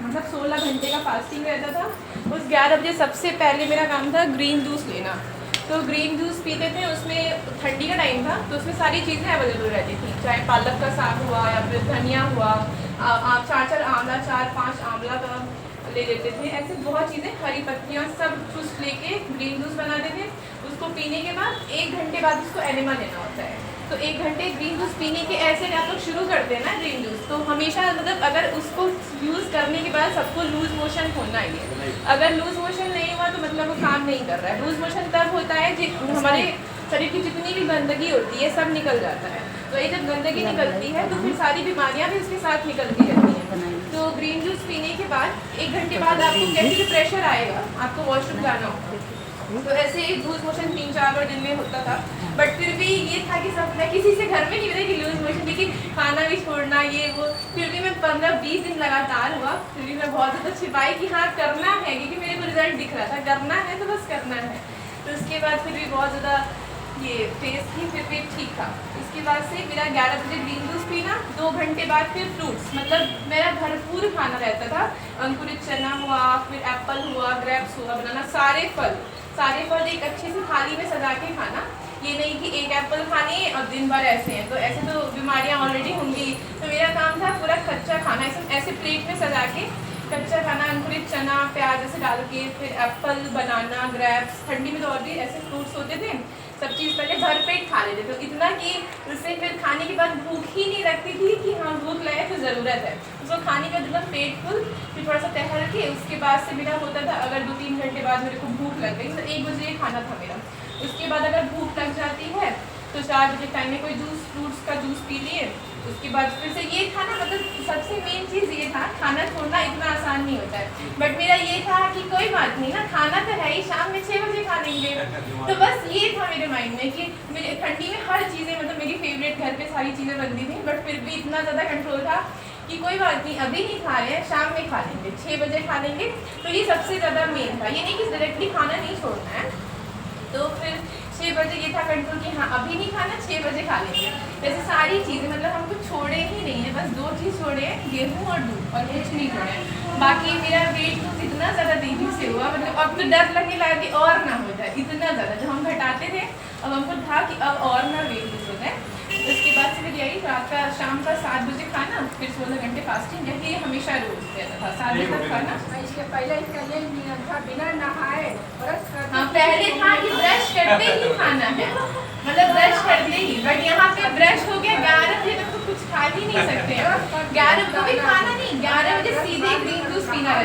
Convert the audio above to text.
मतलब 16 घंटे का फास्टिंग रहता था। उस 11 बजे सबसे पहले मेरा काम था ग्रीन जूस लेना। तो ग्रीन जूस पीते थे, उसमें ठंडी का टाइम था तो उसमें सारी चीज़ें अवेलेबल रहती थी, चाहे पालक का साग हुआ या फिर धनिया हुआ, आप 4 आंवला, 4-5 आंवला का ले लेते थे। ऐसे बहुत चीज़ें, हरी पत्तियाँ सब कुछ लेके ग्रीन जूस बनाते थे। उसको पीने के बाद 1 घंटे बाद उसको एनिमा लेना होता है। तो 1 घंटे ग्रीन जूस पीने के ऐसे आप लोग शुरू करते हैं ना ग्रीन जूस, तो हमेशा मतलब अगर उसको यूज़ करने के बाद सबको लूज मोशन होना ही है। अगर लूज मोशन नहीं हुआ तो मतलब वो काम नहीं कर रहा है। लूज मोशन तब होता है जब हमारे शरीर की जितनी भी गंदगी होती है सब निकल जाता है। तो ये जब गंदगी निकलती है तो फिर सारी बीमारियां भी उसके साथ निकलती रहती हैं। तो ग्रीन जूस पीने के बाद 1 घंटे बाद आपको कैसे प्रेशर आएगा, आपको वॉशरूम जाना होगा, तो ऐसे लूज मोशन 3-4 बार दिन में होता था। बट फिर भी ये था कि सब, मैं किसी से घर में नहीं बताई कि लूज मोशन, लेकिन खाना भी छोड़ना ये वो, फिर भी मैं 15-20 दिन लगातार हुआ। फिर भी मैं बहुत ज़्यादा छिपाई कि हाँ करना है, क्योंकि मेरे को रिजल्ट दिख रहा था, करना है तो बस करना है। तो उसके बाद फिर भी बहुत ज़्यादा ये टेस्ट थी, फिर भी ठीक था। उसके बाद से मेरा 11 बजे ग्रीन जूस पीना, 2 घंटे बाद फिर फ्रूट्स, मतलब मेरा भरपूर खाना रहता था। अंकुरित चना हुआ, फिर एप्पल हुआ, ग्रेप्स हुआ, बनाना, सारे फल एक अच्छी सी थाली में सजा के खाना। ये नहीं कि एक एप्पल खानी और दिन भर ऐसे हैं, तो ऐसे तो बीमारियां ऑलरेडी होंगी। तो मेरा काम था पूरा कच्चा खाना ऐसे प्लेट में सजा के कच्चा खाना, अंकुरित चना, प्याज ऐसे डाल के, फिर एप्पल, बनाना, ग्रेप्स, ठंडी में तो और भी ऐसे फ्रूट्स होते थे, सब चीज़ पहले भरपेट खा लेते थे। तो इतना कि उससे फिर खाने के बाद भूख ही नहीं लगती थी कि हाँ भूख लगे तो ज़रूरत है। उसको खाने का मतलब पेट फुल, फिर थोड़ा सा टहल के उसके बाद से मेरा होता था, अगर 2-3 घंटे बाद मेरे को भूख लग गई तो 1 बजे खाना था मेरा। उसके बाद अगर भूख लग जाती है तो 4 बजे टाइम में कोई जूस, फ्रूट्स का जूस पी लिए। उसके बाद फिर से ये खाना, मतलब सबसे मेन चीज़ ये था, खाना छोड़ना इतना आसान नहीं होता है। बट मेरा ये था कि कोई बात नहीं ना, खाना तो है ही, शाम में 6 बजे खा लेंगे। तो बस ये था मेरे माइंड में कि मेरे ठंडी में हर चीज़ें, मतलब मेरी फेवरेट घर पे सारी चीज़ें बनती थी, बट फिर भी इतना ज़्यादा कंट्रोल था कि कोई बात नहीं, अभी नहीं खा रहे हैं, शाम में खा लेंगे, 6 बजे खा लेंगे। तो ये सबसे ज़्यादा मेन था, ये नहीं कि डायरेक्टली खाना नहीं छोड़ना है। तो फिर 6 बजे ये था कंट्रोल कि हाँ अभी नहीं खाना, 6 बजे खा लेंगे। वैसे सारी चीज़ें, मतलब हम कुछ छोड़े ही नहीं है, बस 2 चीज़ छोड़े हैं, गेहूँ और दूध, और कुछ नहीं छोड़े हैं। बाकी मेरा वेट लूज इतना ज़्यादा तेजी से हुआ, मतलब अब तो डर लगने लगा कि और ना हो जाए, इतना ज़्यादा। जब हम घटाते थे अब हमको था कि अब और ना वेट लूज हो जाए। उसके बाद से फिर यही रात का, शाम का 7 बजे खाना, फिर 16 घंटे फास्टिंग, जैसे ये हमेशा रोज रहता था, 7 बजे तक खाना। इसके पहले इसका ये नियम था, बिना नहाए ब्रश करते। हाँ, पहले था कि ब्रश करते ही खाना है, मतलब ब्रश करते ही, बट यहाँ पे ब्रश हो गया 11 बजे तक तो कुछ खा ही नहीं सकते हैं। 11 बजे भी खाना नहीं, 11 बजे सीधे ग्रीन जूस पीना रहता है।